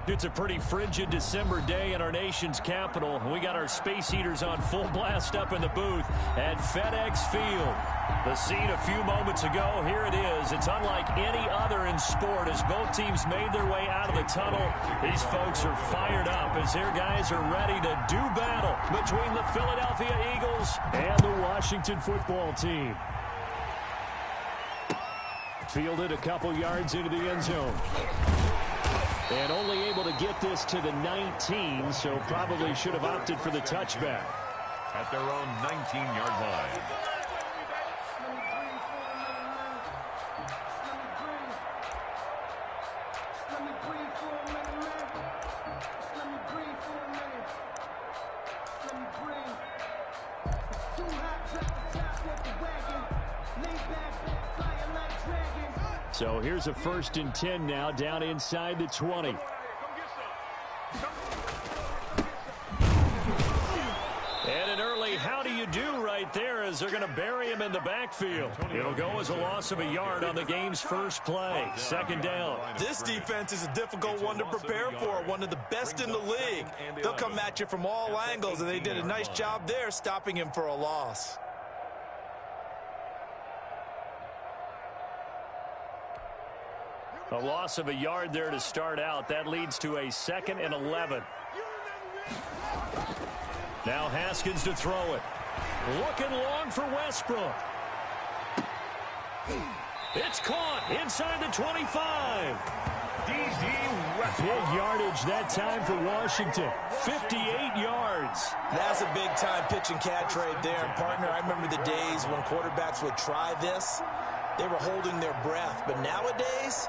It's a pretty frigid December day in our nation's capital. We got our space heaters on full blast up in the booth at FedEx Field. The scene a few moments ago, here it is. It's unlike any other in sport as both teams made their way out of the tunnel. These folks are fired up as their guys are ready to do battle between the Philadelphia Eagles and the Washington football team. Fielded a couple yards into the end zone. And only able to get this to the 19, so probably should have opted for the touchback. At their own 19-yard line. So here's a 1st and 10 now, down inside the 20. And an early how do you do right there as they're going to bury him in the backfield. It'll go as a loss of a yard on the game's first play. 2nd down. This defense is a difficult one to prepare for, one of the best in the league. They'll come at you from all angles, and they did a nice job there stopping him for a loss. A loss of a yard there to start out. That leads to a 2nd and 11. Now Haskins to throw it. Looking long for Westbrook. It's caught inside the 25. Big yardage that time for Washington. 58 yards. That's a big-time pitch and catch right there. And, partner, I remember the days when quarterbacks would try this. They were holding their breath. But nowadays,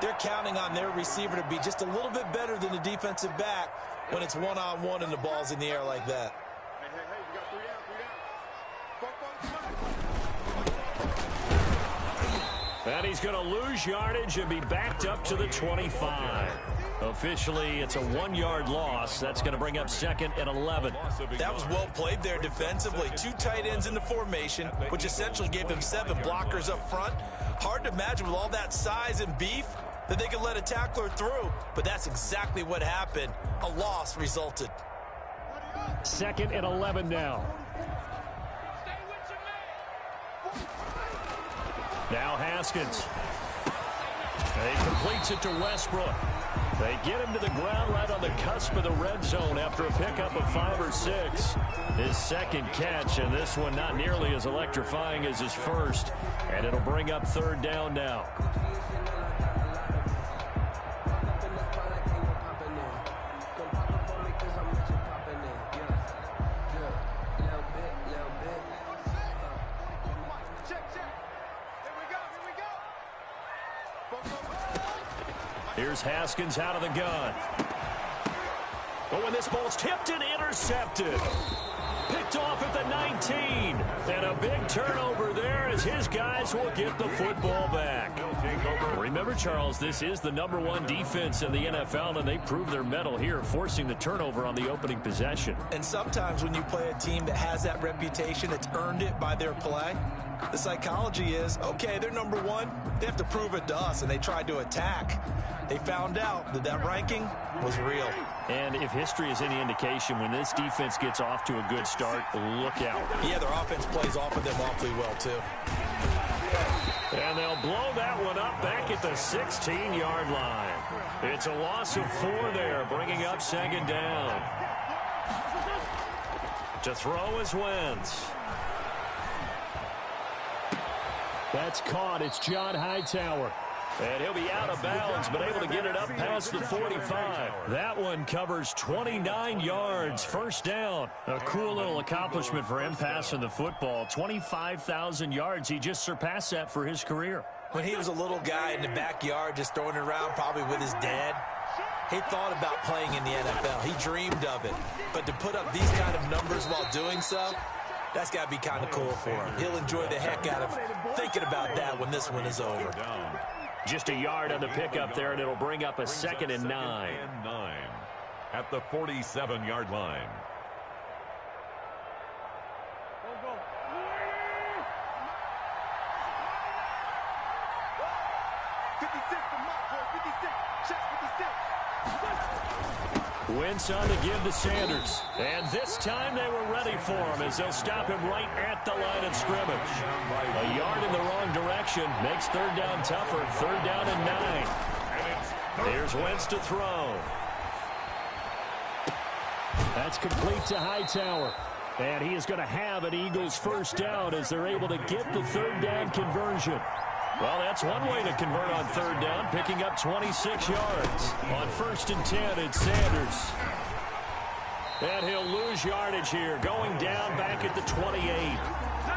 they're counting on their receiver to be just a little bit better than the defensive back when it's one-on-one and the ball's in the air like that. And he's going to lose yardage and be backed up to the 25. Officially, it's a 1-yard loss. That's going to bring up 2nd and 11. That was well played there defensively. 2 tight ends in the formation, which essentially gave them 7 blockers up front. Hard to imagine with all that size and beef that they could let a tackler through, but that's exactly what happened. A loss resulted. 2nd and 11 now. Now Haskins. He completes it to Westbrook. They get him to the ground right on the cusp of the red zone after a pickup of 5 or 6. His 2nd catch, and this one not nearly as electrifying as his first. And it'll bring up 3rd down now. Here's Haskins out of the gun. Oh, and this ball's tipped and intercepted. Picked off at the 19. And a big turnover there as his guys will get the football back. Remember, Charles, this is the #1 defense in the NFL, and they prove their mettle here, forcing the turnover on the opening possession. And sometimes when you play a team that has that reputation, it's earned it by their play. The psychology is, okay, they're #1. They have to prove it to us, and they tried to attack. They found out that that ranking was real. And if history is any indication, when this defense gets off to a good start, look out. Yeah, their offense plays off of them awfully well, too. And they'll blow that one up back at the 16-yard line. It's a loss of 4 there, bringing up 2nd down. To throw is Wentz. That's caught. It's John Hightower. And he'll be out of bounds, but able to get it up past the 45. That one covers 29 yards. 1st down. A cool little accomplishment for him passing the football. 25,000 yards. He just surpassed that for his career. When he was a little guy in the backyard just throwing it around probably with his dad, he thought about playing in the NFL. He dreamed of it. But to put up these kind of numbers while doing so, that's got to be kind of cool for him. He'll enjoy the heck out of thinking about that when this one is over. Just a yard on the pickup there, and it'll bring up a 2nd and 9. At the 47-yard line. Wentz on to give to Sanders. And this time they were ready for him as they'll stop him right at the line of scrimmage. A yard in the wrong direction makes third down tougher. Third down and 9. Here's Wentz to throw. That's complete to Hightower. And he is going to have an Eagles first down as they're able to get the third down conversion. Well, that's one way to convert on third down, picking up 26 yards. On 1st and 10, it's Sanders. And he'll lose yardage here, going down back at the 28.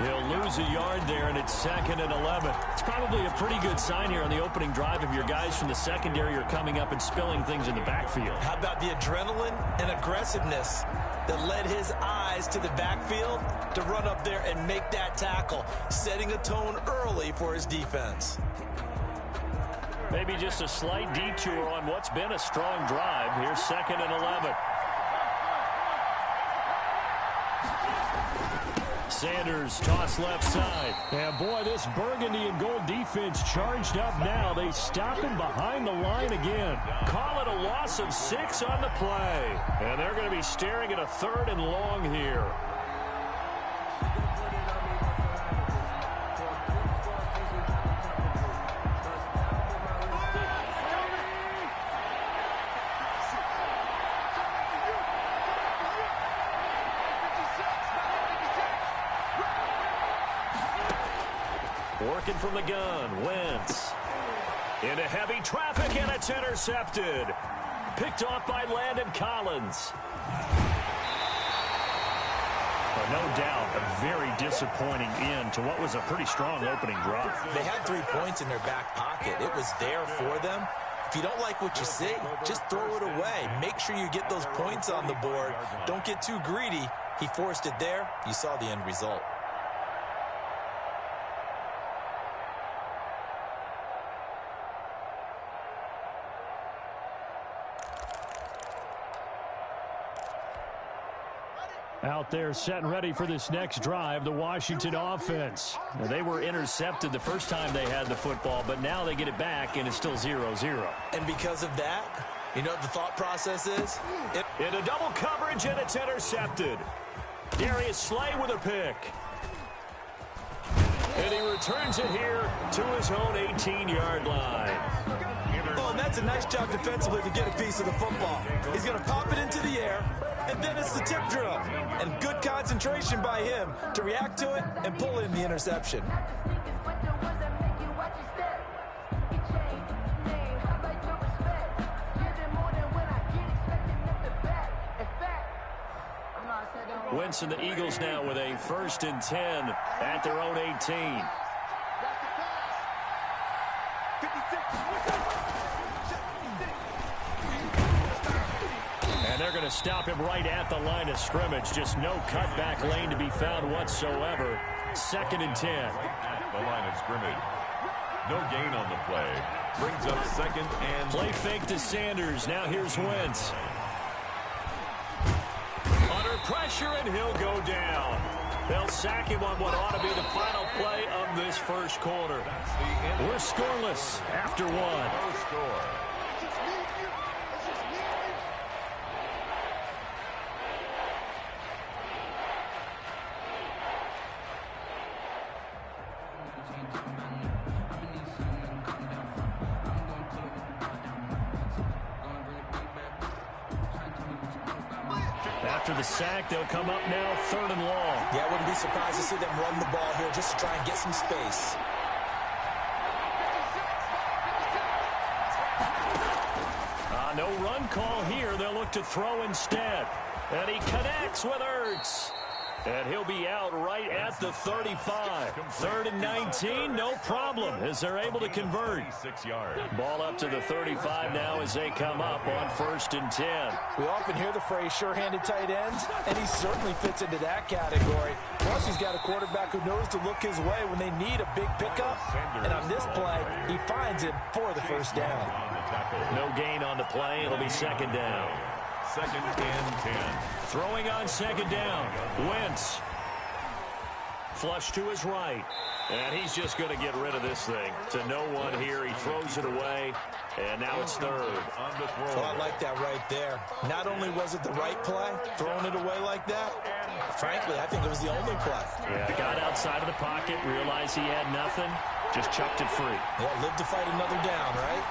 He'll lose a yard there, and it's 2nd and 11. It's probably a pretty good sign here on the opening drive if your guys from the secondary are coming up and spilling things in the backfield. How about the adrenaline and aggressiveness that led his eyes to the backfield to run up there and make that tackle, setting a tone early for his defense. Maybe just a slight detour on what's been a strong drive. Here's 2nd and 11. Sanders toss left side. And boy, this burgundy and gold defense charged up now. They stop him behind the line again. Call it a loss of 6 on the play. And they're going to be staring at a 3rd and long here. Working from the gun, Wentz. Into heavy traffic, and it's intercepted. Picked off by Landon Collins. No doubt, a very disappointing end to what was a pretty strong opening drive. They had 3 points in their back pocket. It was there for them. If you don't like what you see, just throw it away. Make sure you get those points on the board. Don't get too greedy. He forced it there. You saw the end result. Out there set and ready for this next drive, the Washington offense. Now, they were intercepted the first time they had the football, but now they get it back, and it's still 0-0. And because of that, you know what the thought process is? Into double coverage, and it's intercepted. Darius Slay with a pick. And he returns it here to his own 18-yard line. Oh, and that's a nice job defensively to get a piece of the football. He's going to pop it into the air, and then it's the tip drill. And good concentration by him to react to it and pull in the interception. Wentz and the Eagles now with a 1st and 10 at their own 18. And they're going to stop him right at the line of scrimmage. Just no cutback lane to be found whatsoever. 2nd and 10. At the line of scrimmage. No gain on the play. Brings up 2nd and... Play fake to Sanders. Now here's Wentz. Under pressure, and he'll go down. They'll sack him on what ought to be the final play of this first quarter. We're scoreless after 1. No score. After the sack, they'll come up now 3rd and long. Yeah, I wouldn't be surprised to see them run the ball here just to try and get some space. No run call here. They'll look to throw instead. And he connects with Ertz. And he'll be out right at the 35. 3rd and 19, no problem, as they're able to convert. 6 yards. Ball up to the 35 now as they come up on 1st and 10. We often hear the phrase sure-handed tight ends, and he certainly fits into that category. Plus, he's got a quarterback who knows to look his way when they need a big pickup. And on this play, he finds it for the first down. No gain on the play. It'll be 2nd down. 2nd and 10. Throwing on 2nd down. Wentz. Flush to his right. And he's just going to get rid of this thing. To no one here. He throws it away. And now it's third. So I like that right there. Not only was it the right play, throwing it away like that, frankly, I think it was the only play. Yeah, got outside of the pocket, realized he had nothing, just chucked it free. Yeah, live to fight another down, right?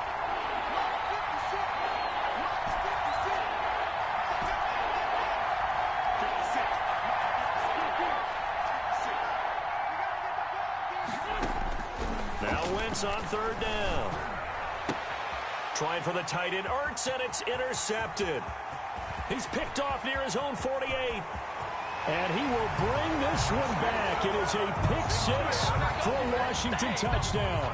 Now Wentz on third down. Trying for the tight end, Ertz, and it's intercepted. He's picked off near his own 48. And he will bring this one back. It is a pick six for a Washington touchdown.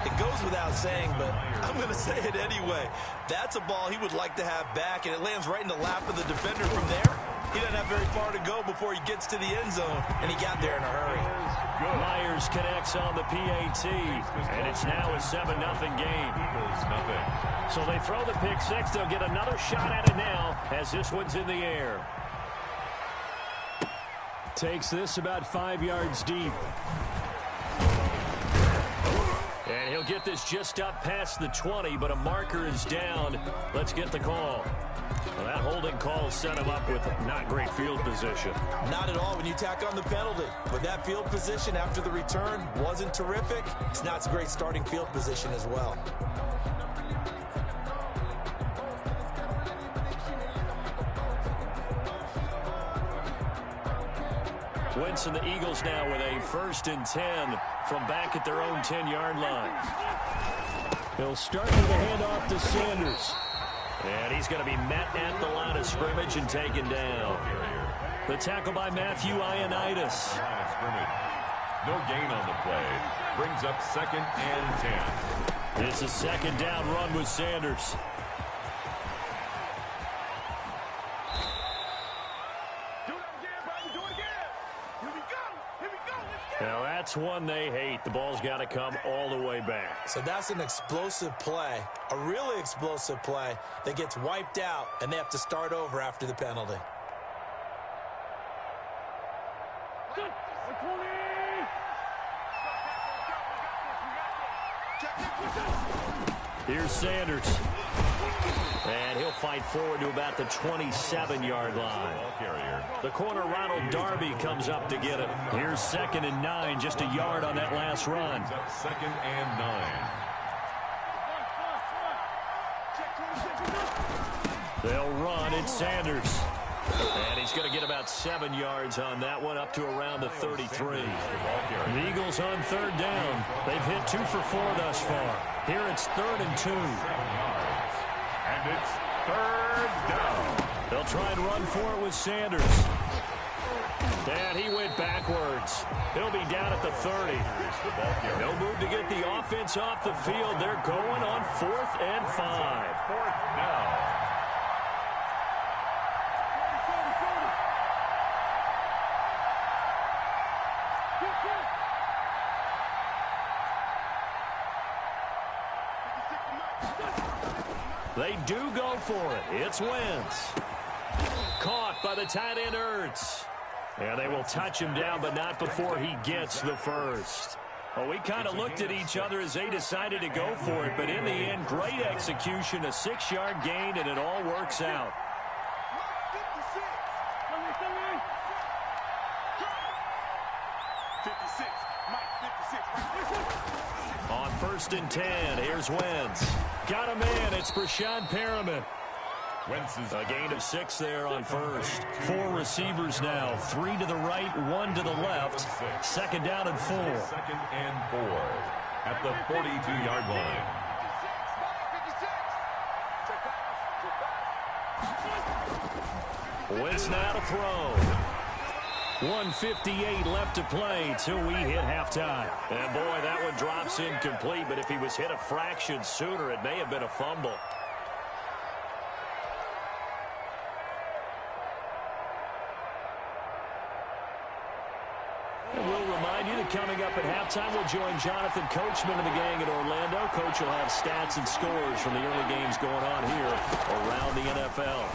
It goes without saying, but I'm going to say it anyway. That's a ball he would like to have back, and it lands right in the lap of the defender from there. He doesn't have very far to go before he gets to the end zone, and he got there in a hurry. Myers connects on the PAT, and it's now a 7-0 game. So they throw the pick six. They'll get another shot at it now as this one's in the air. Takes this about 5 yards deep. And he'll get this just up past the 20, but a marker is down. Let's get the call. Well, that holding call set him up with not great field position. Not at all when you tack on the penalty. But that field position after the return wasn't terrific. It's not a great starting field position as well. Wentz and the Eagles now with a 1st and 10 from back at their own 10-yard line. He'll start with a handoff to Sanders. And he's going to be met at the line of scrimmage and taken down. The tackle by Matthew Ioannidis. No gain on the play. Brings up 2nd and 10. It's a 2nd down run with Sanders. Now that's one they hate. The ball's got to come all the way back. So that's an explosive play, a really explosive play that gets wiped out, and they have to start over after the penalty. Here's Sanders. And he'll fight forward to about the 27-yard line. The corner, Ronald Darby, comes up to get it. Here's 2nd and 9, just a yard on that last run. 2nd and 9. They'll run. It's Sanders. And he's going to get about 7 yards on that one, up to around the 33. The Eagles on 3rd down. They've hit 2 for 4 thus far. Here it's 3rd and 2. And it's 3rd down. They'll try and run for it with Sanders. And he went backwards. He'll be down at the 30. No move to get the offense off the field. They're going on 4th and 5. 4th down. They do go for it. It's Wentz. Caught by the tight end, Ertz. And they will touch him down, but not before he gets the first. Well, we kind of looked at each other as they decided to go for it, but in the end, great execution, a 6-yard gain, and it all works out. On 1st and 10, here's Wentz. Got a man. It's Brashad Perriman. A gain of 6 there on 1st. 4 receivers now. 3 to the right, 1 to the left. 2nd down and 4. 2nd and 4 at the 42-yard line. Wentz now to throw. 1:58 left to play till we hit halftime. And boy, that one drops incomplete, but if he was hit a fraction sooner, it may have been a fumble. And we'll remind you that coming up at halftime, we'll join Jonathan Coachman and the gang in Orlando. Coach will have stats and scores from the early games going on here around the NFL.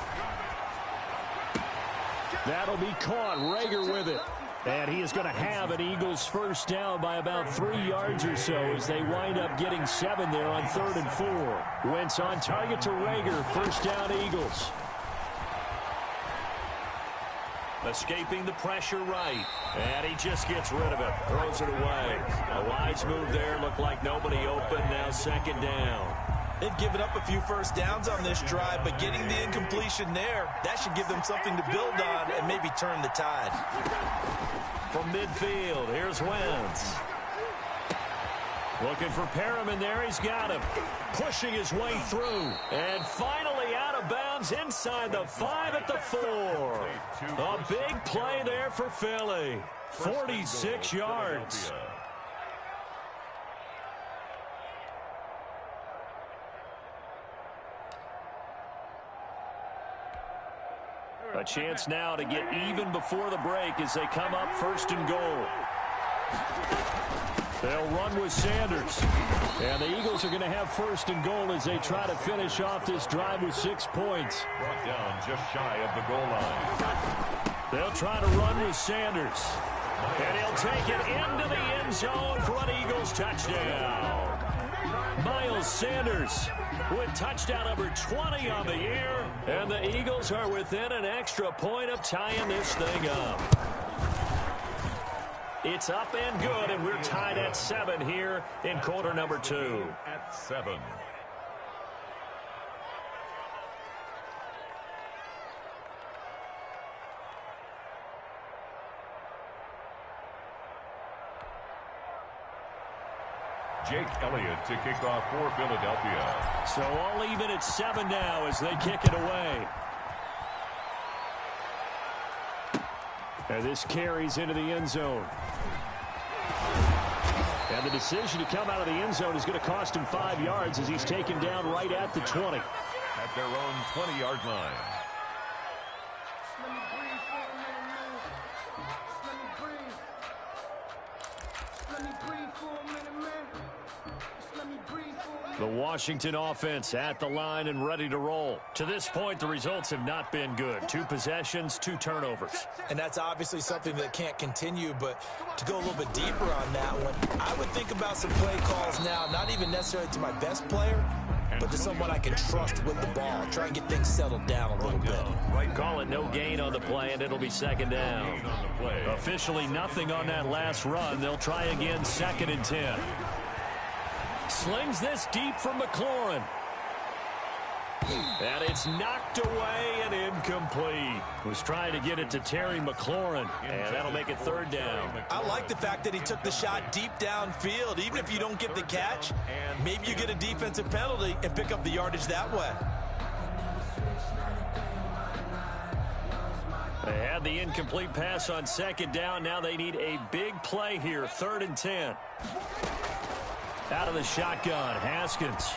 That'll be caught. Rager with it. And he is going to have an Eagles first down by about 3 yards or so as they wind up getting 7 there on 3rd and 4. Wentz on target to Rager. First down, Eagles. Escaping the pressure right. And he just gets rid of it. Throws it away. A wise move there. Looked like nobody open. Now 2nd down. They've given up a few first downs on this drive, but getting the incompletion there, that should give them something to build on and maybe turn the tide. From midfield, here's Wentz. Looking for Perriman there. He's got him. Pushing his way through. And finally out of bounds inside the 5 at the 4. A big play there for Philly. 46 yards. A chance now to get even before the break as they come up 1st and goal. They'll run with Sanders. And the Eagles are going to have 1st and goal as they try to finish off this drive with 6 points. Brought down just shy of the goal line. They'll try to run with Sanders. And he'll take it into the end zone for an Eagles touchdown. Miles Sanders with touchdown number 20 on the year. And the Eagles are within an extra point of tying this thing up. It's up and good, and we're tied at 7 here in quarter number 2. At 7. Jake Elliott to kick off for Philadelphia. So all even at 7 now as they kick it away. And this carries into the end zone. And the decision to come out of the end zone is going to cost him 5 yards as he's taken down right at the 20. At their own 20-yard line. The Washington offense at the line and ready to roll. To this point, the results have not been good. 2 possessions, 2 turnovers. And that's obviously something that can't continue, but to go a little bit deeper on that one, I would think about some play calls now, not even necessarily to my best player, but to someone I can trust with the ball. Try and get things settled down a little bit. Right, call it no gain on the play, and it'll be 2nd down. Officially nothing on that last run. They'll try again 2nd and 10. Slings this deep from McLaurin. And it's knocked away and incomplete. Was trying to get it to Terry McLaurin, and that'll make it 3rd down. I like the fact that he took the shot deep downfield. Even if you don't get the catch, maybe you get a defensive penalty and pick up the yardage that way. They had the incomplete pass on 2nd down. Now they need a big play here. 3rd and 10. Out of the shotgun, Haskins.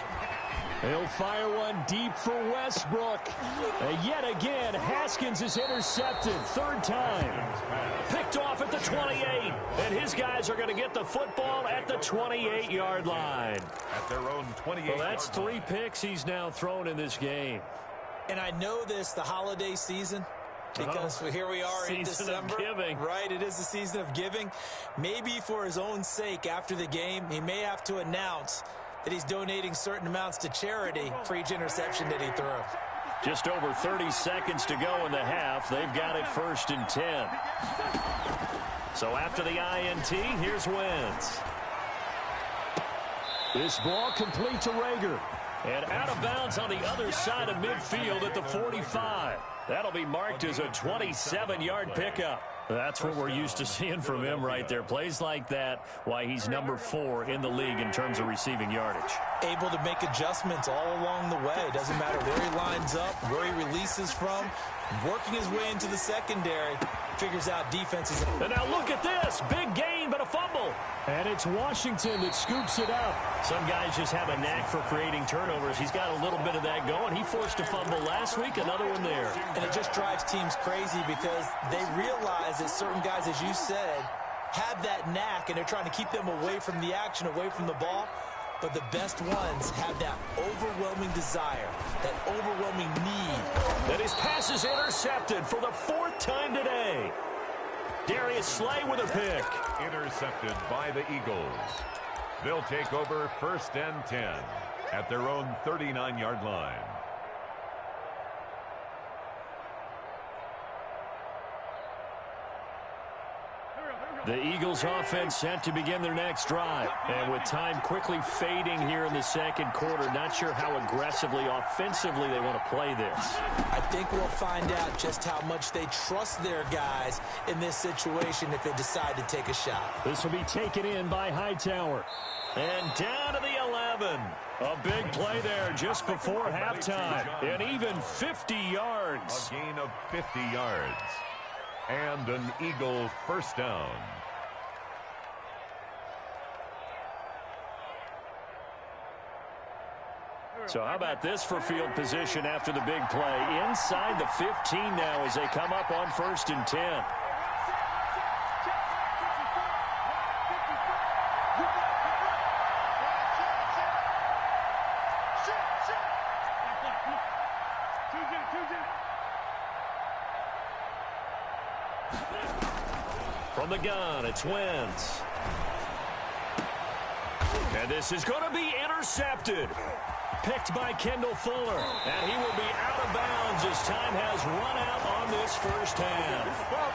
He'll fire one deep for Westbrook. And yet again, Haskins is intercepted. 3rd time. Picked off at the 28. And his guys are going to get the football at the 28-yard line. At their own 28. Well, that's 3 picks he's now thrown in this game. And I know this, the holiday season, because here we are in December. Season of giving. Right, it is the season of giving. Maybe for his own sake after the game, he may have to announce that he's donating certain amounts to charity for each interception that he threw. Just over 30 seconds to go in the half. They've got it 1st and 10. So after the INT, here's Wentz. This ball complete to Rager. And out of bounds on the other side of midfield at the 45. That'll be marked as a 27-yard pickup. That's what we're used to seeing from him right there. Plays like that, why he's number 4 in the league in terms of receiving yardage. Able to make adjustments all along the way. Doesn't matter where he lines up, where he releases from. Working his way into the secondary. Figures out defenses. And now look at this. Big gain, but a fumble. And it's Washington that scoops it up. Some guys just have a knack for creating turnovers. He's got a little bit of that going. He forced a fumble last week, another one there. And it just drives teams crazy because they realize that certain guys, as you said, have that knack, and they're trying to keep them away from the action, away from the ball. But the best ones have that overwhelming desire, that overwhelming need. And his pass is intercepted for the 4th time today. Darius Slay with a pick. Intercepted by the Eagles. They'll take over 1st and 10 at their own 39-yard line. The Eagles offense set to begin their next drive. And with time quickly fading here in the second quarter, not sure how aggressively, offensively they want to play this. I think we'll find out just how much they trust their guys in this situation if they decide to take a shot. This will be taken in by Hightower. And down to the 11. A big play there just before halftime. And even 50 yards. A gain of 50 yards. And an Eagle first down. So how about this for field position after the big play? Inside the 15 now as they come up on 1st and 10. From the gun, it's Wentz. And this is going to be intercepted. Picked by Kendall Fuller. And he will be out of bounds as time has run out on this first half.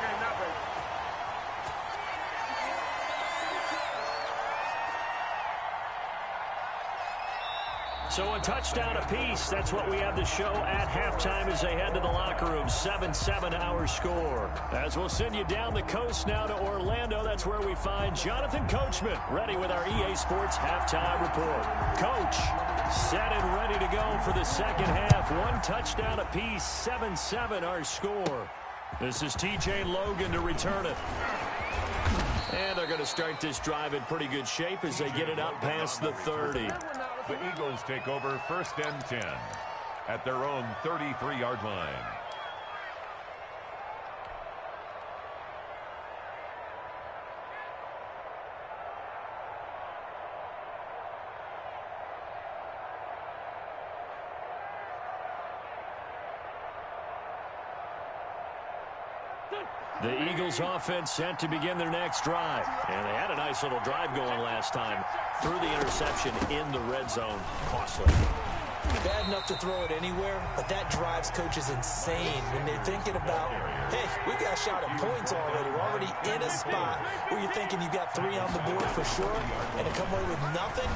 So a touchdown apiece. That's what we have to show at halftime as they head to the locker room. 7-7 our score. As we'll send you down the coast now to Orlando. That's where we find Jonathan Coachman ready with our EA Sports halftime report. Coach, set and ready to go for the second half. One touchdown apiece. 7-7 our score. This is TJ Logan to return it. And they're going to start this drive in pretty good shape as they get it up past the 30. The Eagles take over 1st and 10 at their own 33-yard line. The Eagles offense set to begin their next drive. And they had a nice little drive going last time. Threw the interception in the red zone. Costly. Bad enough to throw it anywhere, but that drives coaches insane when they're thinking about, hey, we got a shot at points already. We're already in a spot where you're thinking you got 3 on the board for sure, and to come away with nothing,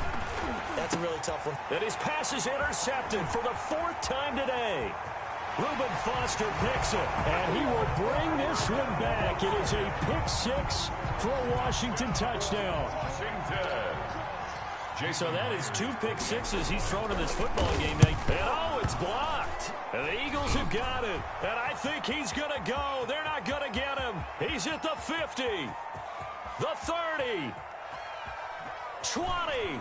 that's a really tough one. And his pass is intercepted for the 4th time today. Reuben Foster picks it, and he will bring this one back. It is a pick 6 for a Washington touchdown. So that is 2 pick 6s he's thrown in this football game. And oh, it's blocked. And the Eagles have got it. And I think he's going to go. They're not going to get him. He's at the 50, the 30, 20.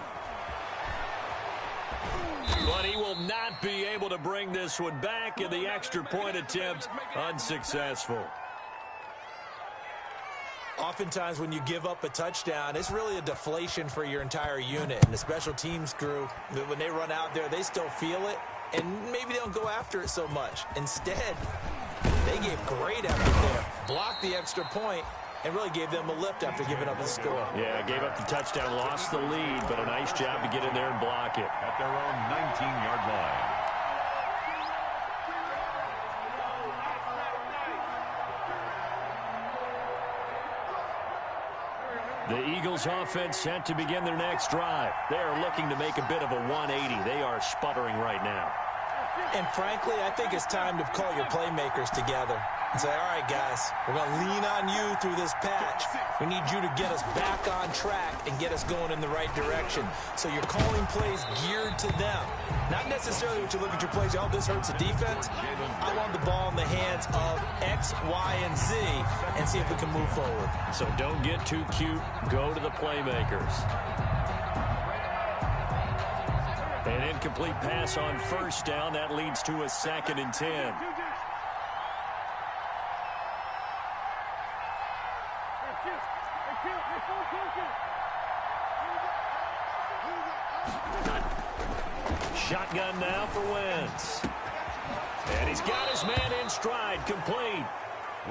But he will not be able to bring this one back, and the extra point attempt unsuccessful. Oftentimes when you give up a touchdown, it's really a deflation for your entire unit. And the special teams crew, when they run out there, they still feel it, and maybe they don't go after it so much. Instead, they gave great effort there, blocked the extra point, and really gave them a lift after giving up the score. Yeah, gave up the touchdown, lost the lead, but a nice job to get in there and block it. At their own 19-yard line. The Eagles offense set to begin their next drive. They are looking to make a bit of a 180. They are sputtering right now. And frankly, I think it's time to call your playmakers together and say, all right, guys, we're going to lean on you through this patch. We need you to get us back on track and get us going in the right direction. So you're calling plays geared to them. Not necessarily what you look at your plays, oh, this hurts the defense. I want the ball in the hands of X, Y, and Z and see if we can move forward. So don't get too cute. Go to the playmakers. An incomplete pass on 1st down. That leads to a 2nd and 10. Shotgun now for Wentz. And he's got his man in stride, complete.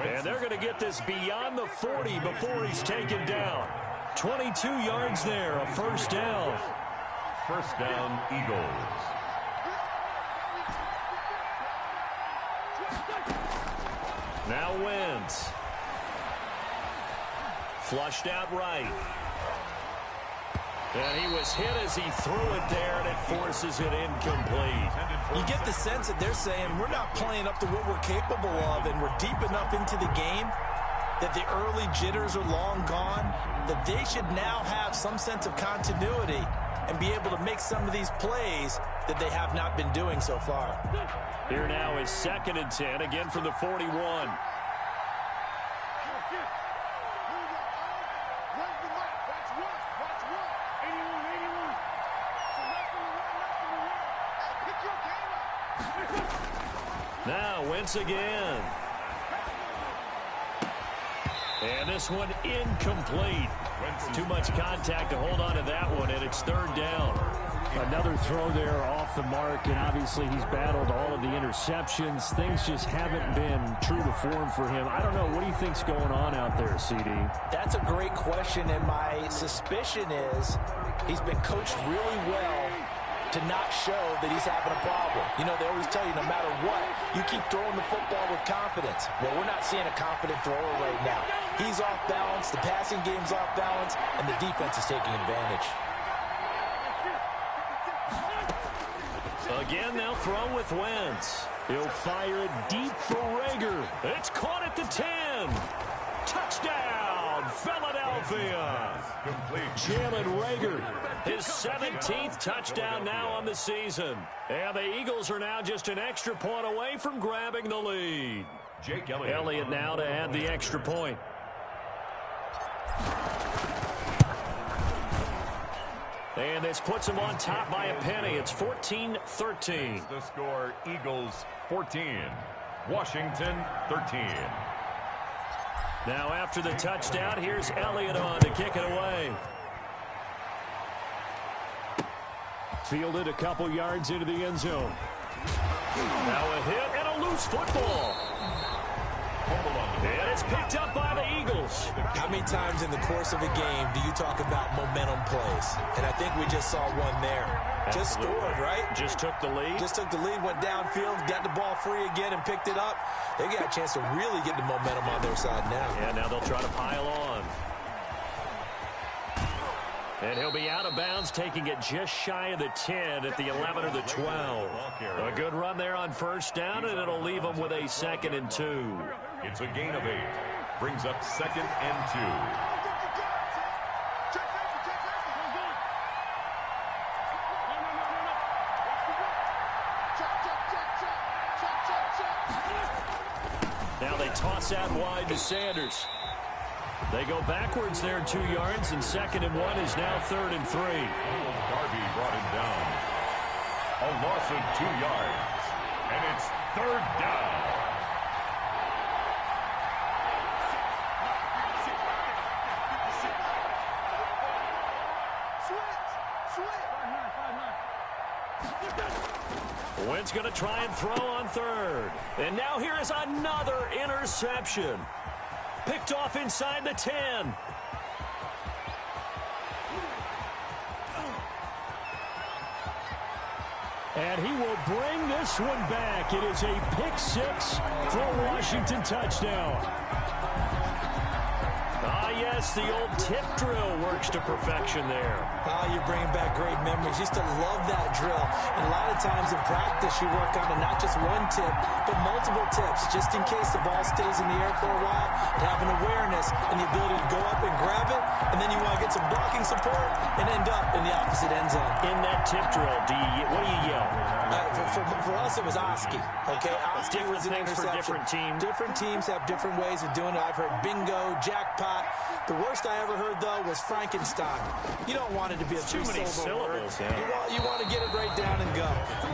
And they're going to get this beyond the 40 before he's taken down. 22 yards there, a first down. First down, Eagles. Now Wentz. Flushed out right. And he was hit as he threw it there, and it forces it incomplete. You get the sense that they're saying we're not playing up to what we're capable of, and we're deep enough into the game that the early jitters are long gone, that they should now have some sense of continuity and be able to make some of these plays that they have not been doing so far. Here now is 2nd and 10, again from the 41. Now Wentz again. And this one incomplete. Too much contact to hold on to that one, and it's 3rd down. Another throw there off the mark, and obviously he's battled all of the interceptions. Things just haven't been true to form for him. I don't know. What do you think's going on out there, CD? That's a great question, and my suspicion is he's been coached really well to not show that he's having a problem. You know, they always tell you no matter what, you keep throwing the football with confidence. Well, we're not seeing a confident thrower right now. He's off balance, the passing game's off balance, and the defense is taking advantage. Again, they'll throw with Wentz. He'll fire it deep for Rager. It's caught at the 10. Touchdown, Philadelphia. Jalen Rager, his 17th touchdown now on the season. And the Eagles are now just an extra point away from grabbing the lead. Jake Elliott now to add the extra point. And this puts him on top by a penny. It's 14-13. The score, Eagles 14, Washington 13. Now after the touchdown, here's Elliott on to kick it away. Fielded a couple yards into the end zone. Now a hit and a loose football. And it's picked up by the Eagles. How many times in the course of a game do you talk about momentum plays? And I think we just saw one there. Just scored, right? Just took the lead. Just took the lead, went downfield, got the ball free again and picked it up. They got a chance to really get the momentum on their side now. Yeah, now they'll try to pile on. And he'll be out of bounds, taking it just shy of the 10 at the 11 or the 12. A good run there on first down, and it'll leave them with a 2nd and 2. It's a gain of 8. Brings up 2nd and 2. Now they toss out wide to Sanders. They go backwards there 2 yards, and 2nd and 1 is now 3rd and 3. Darby brought him down. A loss of 2 yards. And it's 3rd down. Wentz going to try and throw on 3rd. And now here is another interception. Picked off inside the 10. And he will bring this one back. It is a pick 6 for a Washington touchdown. Ah, yes, the old tip drill works to perfection there. Oh, you're bringing back great memories. Used to love that drill. And a lot of times in practice, you work on it, not just one tip, but multiple tips, just in case the ball stays in the air for a while, to have an awareness and the ability to go up and grab it, and then you want to get some blocking support and end up in the opposite end zone. In that tip drill, what do you yell? For us, it was Oski. Okay, Oski was an interception. For different teams. Different teams have different ways of doing it. I've heard bingo, jackpot. The worst I ever heard, though, was Frankenstein. You don't want it to be a three-syllable word. Yeah. You want to get it right down and go.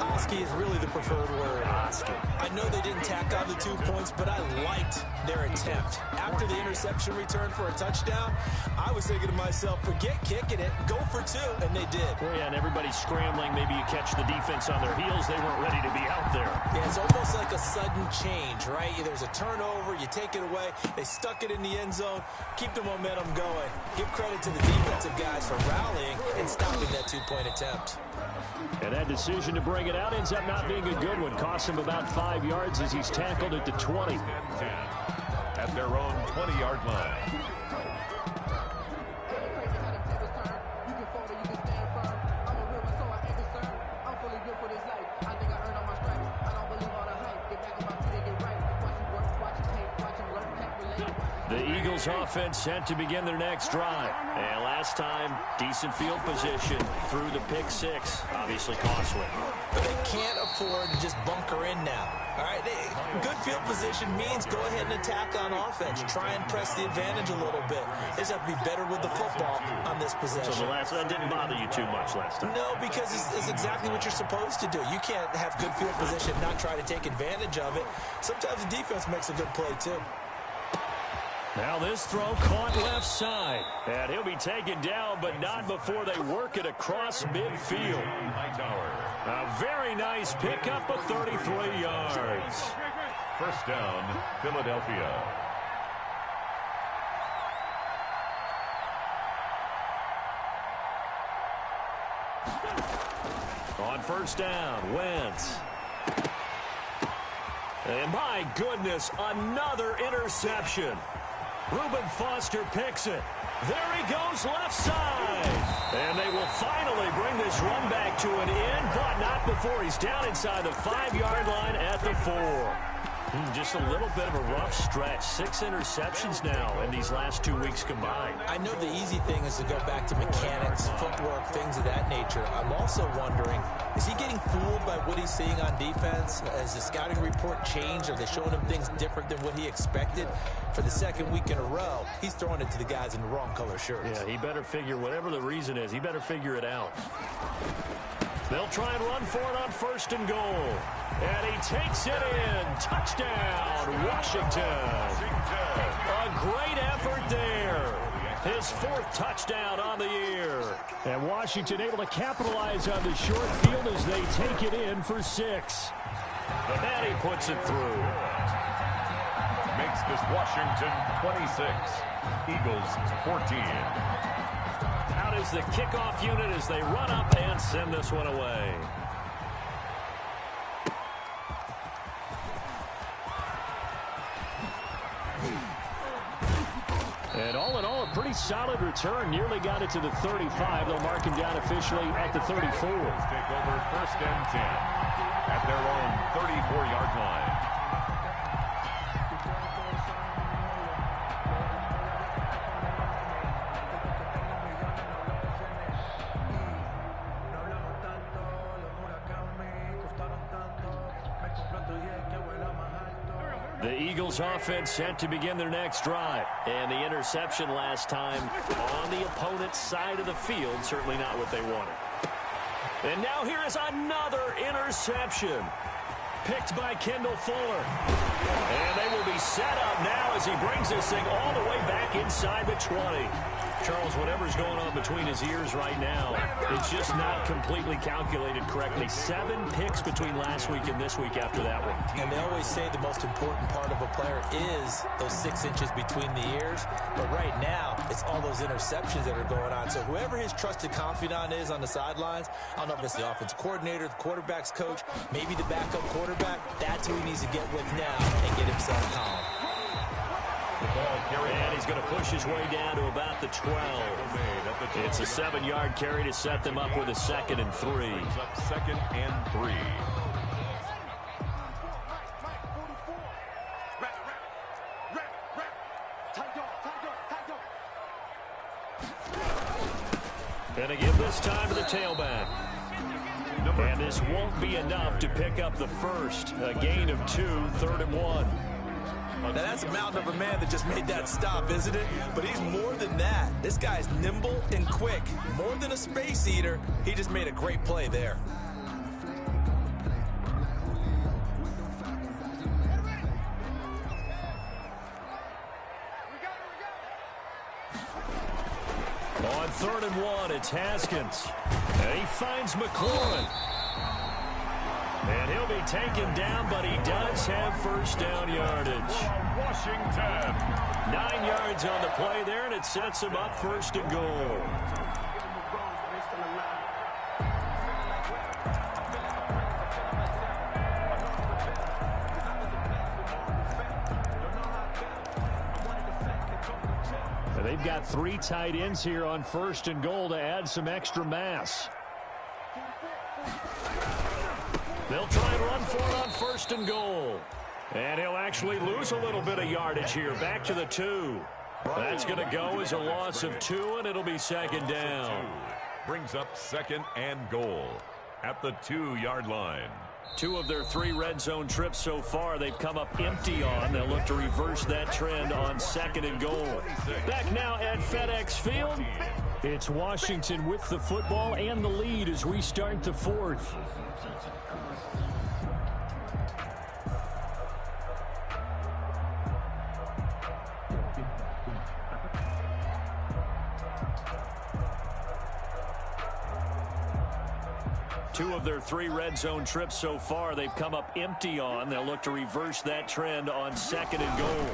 Oski is really the preferred word. Oski. I know they didn't tack on the 2 points, but I liked their attempt. After the interception return for a touchdown, I was thinking to myself, forget kicking it, go for two, and they did. Well, yeah, and everybody's scrambling. Maybe you catch the defense on their heels. They weren't ready to be out there. Yeah, it's almost like a sudden change, right? There's a turnover, you take it away, they stuck it in the end zone, keep the momentum going. Give credit to the defensive guys for rallying and stopping that two-point attempt. And that decision to bring it out ends up not being a good one. Cost him about 5 yards as he's tackled at the 20. At their own 20-yard line. The Eagles offense set to begin their next drive. And last time, decent field position through the pick six. Obviously costly. But they can't afford to just bunker in now. All right, good field position means go ahead and attack on offense. Try and press the advantage a little bit. They just have to be better with the football on this possession. So that didn't bother you too much last time? No, because it's exactly what you're supposed to do. You can't have good field position and not try to take advantage of it. Sometimes the defense makes a good play, too. Now this throw caught left side. And he'll be taken down, but not before they work it across midfield. A very nice pickup of 33 yards. First down, Philadelphia. On first down, Wentz. And my goodness, another interception. Reuben Foster picks it. There he goes left side. And they will finally bring this run back to an end, but not before he's down inside the 5-yard line at the 4. Just a little bit of a rough stretch. 6 interceptions now in these last 2 weeks combined. I know the easy thing is to go back to mechanics, footwork, things of that nature. I'm also wondering, is he getting fooled by what he's seeing on defense? Has the scouting report changed? Are they showing him things different than what he expected? For the second week in a row, he's throwing it to the guys in the wrong color shirts. Yeah, he better figure, whatever the reason is, he better figure it out. They'll try and run for it on first and goal. And he takes it in. Touchdown, Washington. A great effort there. His 4th touchdown on the year. And Washington able to capitalize on the short field as they take it in for 6. But then he puts it through. Makes this Washington 26. Eagles 14. Out is the kickoff unit as they run up and send this one away. And all in all, a pretty solid return. Nearly got it to the 35. They'll mark him down officially at the 34. Take over first and 10 at their own 34-yard line. The Eagles offense set to begin their next drive. And the interception last time on the opponent's side of the field. Certainly not what they wanted. And now here is another interception. Picked by Kendall Fuller. And they will be set up now as he brings this thing all the way back inside the 20. Charles, whatever's going on between his ears right now, it's just not completely calculated correctly. 7 picks between last week and this week after that one. And they always say the most important part of a player is those 6 inches between the ears. But right now, it's all those interceptions that are going on. So whoever his trusted confidant is on the sidelines, I don't know if it's the offense coordinator, the quarterback's coach, maybe the backup quarterback, that's who he needs to get with now and get himself calm. And he's going to push his way down to about the 12. It's a 7-yard carry to set them up with a 2nd and 3. Up 2nd and 3. And again this time to the tailback. And this won't be enough to pick up the first. A gain of 2, 3rd and 1. Now that's a mountain of a man that just made that stop, isn't it? But he's more than that. This guy's nimble and quick. More than a space eater, he just made a great play there. 3rd and 1. It's Haskins. And he finds McLaurin. And he'll be taken down, but he does have first down yardage. Washington. 9 yards on the play there, and it sets him up 1st and goal. And they've got 3 tight ends here on 1st and goal to add some extra mass. They'll try and run for it on 1st and goal. And he'll actually lose a little bit of yardage here. Back to the 2. That's going to go as a loss of 2, and it'll be 2nd down. Brings up 2nd and goal at the 2-yard line. 2 of their 3 red zone trips so far they've come up empty on. They'll look to reverse that trend on 2nd and goal. Back now at FedEx Field. It's Washington with the football and the lead as we start the 4th. Two of their 3 red zone trips so far they've come up empty on. They'll look to reverse that trend on 2nd and goal.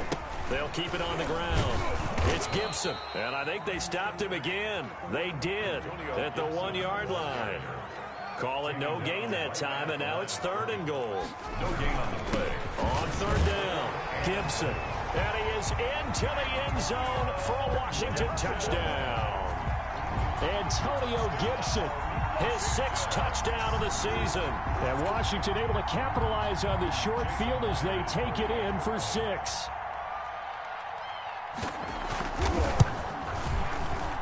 They'll keep it on the ground. It's Gibson, and I think they stopped him again. They did at the 1-yard line. Call it no gain that time, and now it's 3rd and goal. No gain on the play. On 3rd down, Gibson. And he is into the end zone for a Washington touchdown. Antonio Gibson, his 6th touchdown of the season. And Washington able to capitalize on the short field as they take it in for 6.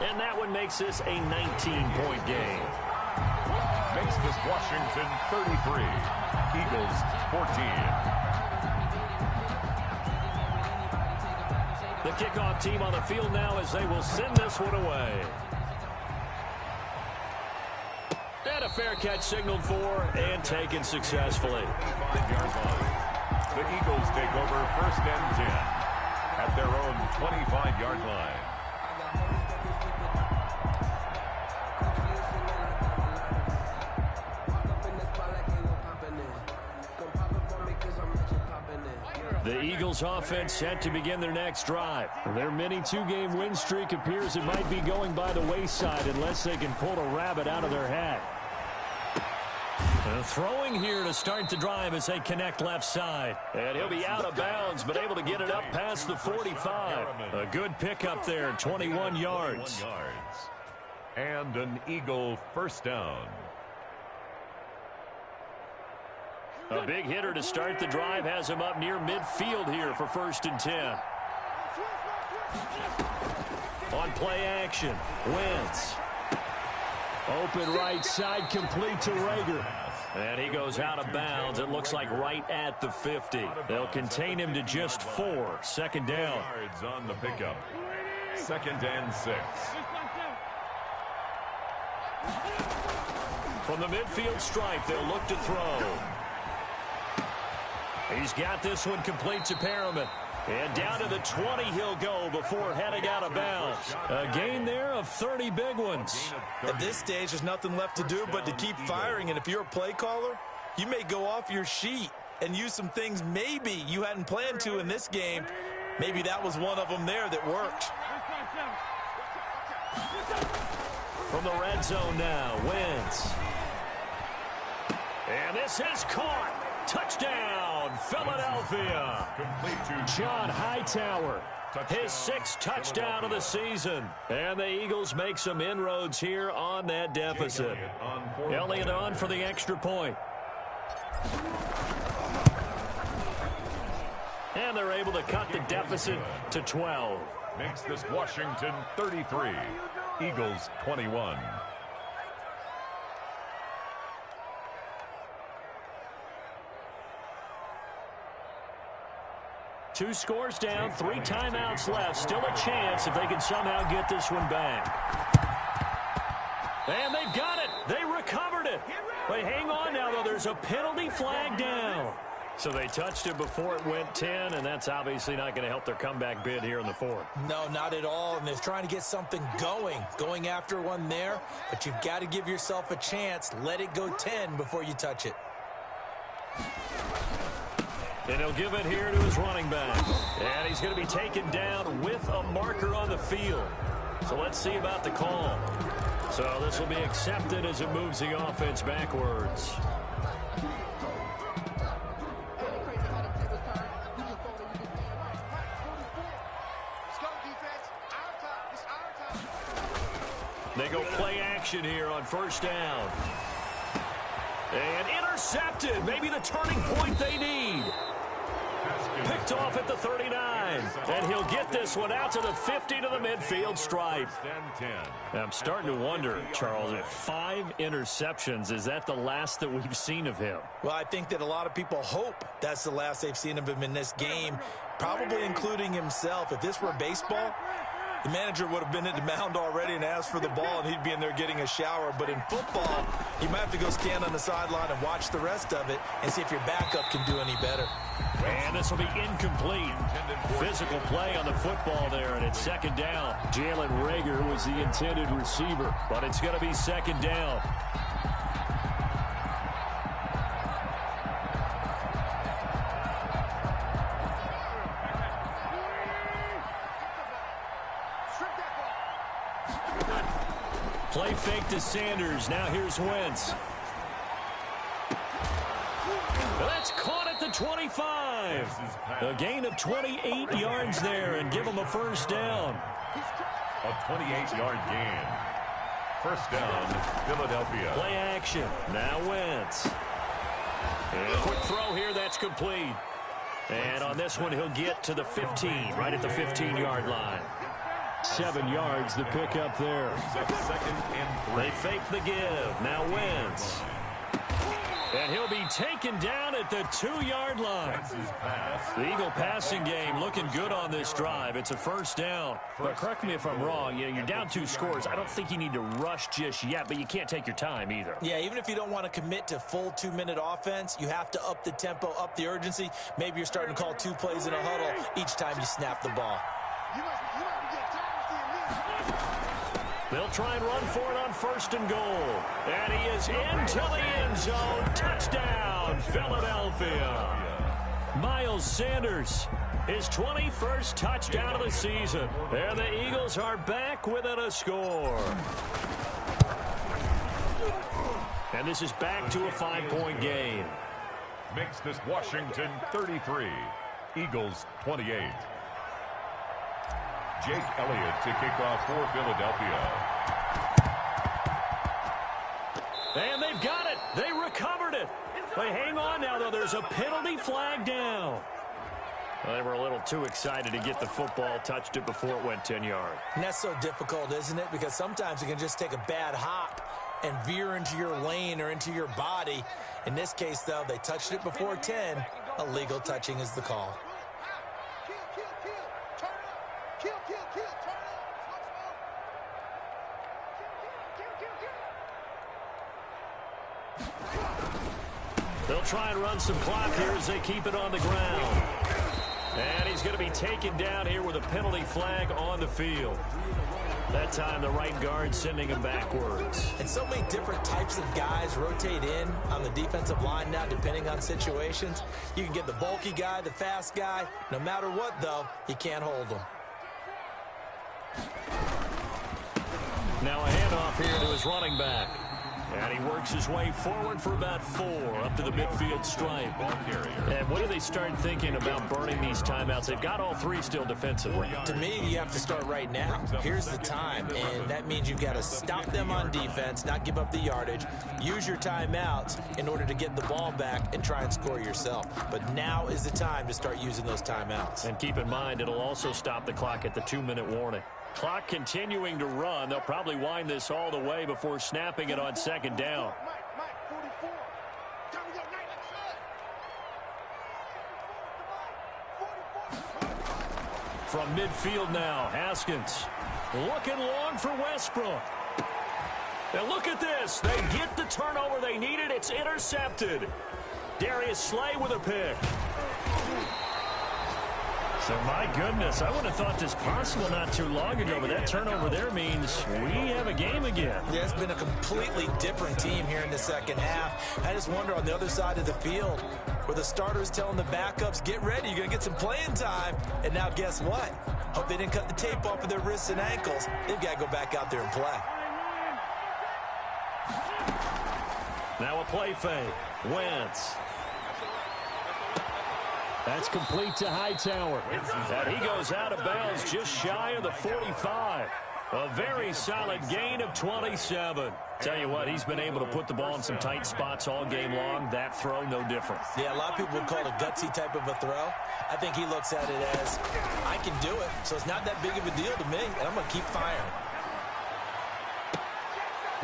And that one makes this a 19-point game. Makes this Washington 33. Eagles 14. The kickoff team on the field now as they will send this one away. And a fair catch signaled for and taken successfully. 5-yard line. The Eagles take over 1st and 10 at their own 25-yard line. The Eagles offense set to begin their next drive. Their mini 2-game win streak appears it might be going by the wayside unless they can pull a rabbit out of their hat. Throwing here to start the drive as they connect left side. And he'll be out of bounds, but able to get it up past the 45. A good pickup there, 21 yards. And an Eagle 1st down. A big hitter to start the drive has him up near midfield here for 1st and 10. On play action, Wentz. Open right side, complete to Rager. And he goes out of bounds. It looks like right at the 50. They'll contain him to just 4. 2nd down. Yards on the pickup. 2nd and 6. From the midfield stripe, they'll look to throw. He's got this one complete to Perriman. And down to the 20 he'll go before heading out of bounds. A gain there of 30 big ones. At this stage, there's nothing left to do but to keep firing. And if you're a play caller, you may go off your sheet and use some things maybe you hadn't planned to in this game. Maybe that was one of them there that worked. From the red zone now, Wentz. And this is caught. Touchdown, Philadelphia. Complete to John Hightower. His 6th touchdown of the season. And the Eagles make some inroads here on that deficit. Elliott on for the extra point. And they're able to cut the deficit to 12. Makes this Washington 33. Eagles 21. Two scores down, 3 timeouts left. Still a chance if they can somehow get this one back. And they've got it. They recovered it. But hang on now, though. There's a penalty flag down. So they touched it before it went 10, and that's obviously not going to help their comeback bid here in the fourth. No, not at all, and they're trying to get something going after one there, but you've got to give yourself a chance. Let it go 10 before you touch it. And he'll give it here to his running back. And he's going to be taken down with a marker on the field. So let's see about the call. So this will be accepted as it moves the offense backwards. They go play action here on first down. And intercepted. Maybe the turning point they need. Picked off at the 39. And he'll get this one out to the 50 to the midfield stripe. I'm starting to wonder, Charles, if 5 interceptions, is that the last that we've seen of him? Well, I think that a lot of people hope that's the last they've seen of him in this game, probably including himself. If this were baseball, the manager would have been at the mound already and asked for the ball, and he'd be in there getting a shower. But in football, you might have to go stand on the sideline and watch the rest of it and see if your backup can do any better. And this will be incomplete. Physical play on the football there, and it's second down. Jalen Reagor was the intended receiver, but it's going to be second down. Play fake to Sanders. Now here's Wentz. That's caught at the 25. A gain of 28 yards there and give him a first down. A 28-yard gain. First down, Philadelphia. Play action. Now Wentz. And a quick throw here. That's complete. And on this one, he'll get to the 15, right at the 15-yard line. 7 yards the pickup there. Second and 3. They fake the give. Now Wentz. And he'll be taken down at the 2-yard line. The Eagle passing game looking good on this drive. It's a first down. But correct me if I'm wrong. You're down 2 scores. I don't think you need to rush just yet, but you can't take your time either. Yeah, even if you don't want to commit to full 2-minute offense, you have to up the tempo, up the urgency. Maybe you're starting to call 2 plays in a huddle each time you snap the ball. They'll try and run for it on first and goal. And he is into the end zone. Touchdown, Philadelphia. Miles Sanders, his 21st touchdown of the season. And the Eagles are back within a score. And this is back to a 5-point game. Makes this Washington 33. Eagles 28. Jake Elliott to kick off for Philadelphia. And they've got it. They recovered it. They hang on now, though. There's a penalty flag down. Well, they were a little too excited to get the football, touched it before it went 10 yards. And that's so difficult, isn't it? Because sometimes you can just take a bad hop and veer into your lane or into your body. In this case, though, they touched it before 10. Illegal touching is the call. They'll try and run some clock here as they keep it on the ground. And he's going to be taken down here with a penalty flag on the field. That time the right guard sending him backwards. And so many different types of guys rotate in on the defensive line now depending on situations. You can get the bulky guy, the fast guy. No matter what, though, you can't hold them. Now a handoff here to his running back. And he works his way forward for about 4 up to the midfield stripe. And when do they start thinking about burning these timeouts? They've got all 3 still defensively. To me, you have to start right now. Here's the time, and that means you've got to stop them on defense, not give up the yardage, use your timeouts in order to get the ball back and try and score yourself. But now is the time to start using those timeouts. And keep in mind, it'll also stop the clock at the 2-minute warning. Clock continuing to run. They'll probably wind this all the way before snapping it on second down. From midfield now, Haskins looking long for Westbrook. And look at this. They get the turnover they needed. It's intercepted. Darius Slay with a pick. So, my goodness, I would have thought this possible not too long ago, but that turnover there means we have a game again. Yeah, it's been a completely different team here in the second half. I just wonder on the other side of the field, where the starters telling the backups, get ready, you're going to get some playing time. And now guess what? Hope they didn't cut the tape off of their wrists and ankles. They've got to go back out there and play. Now a play fake. Wentz. That's complete to Hightower. And he goes out of bounds just shy of the 45. A very solid gain of 27. Tell you what, he's been able to put the ball in some tight spots all game long. That throw, no different. Yeah, a lot of people would call it a gutsy type of a throw. I think he looks at it as, I can do it, so it's not that big of a deal to me, and I'm going to keep firing.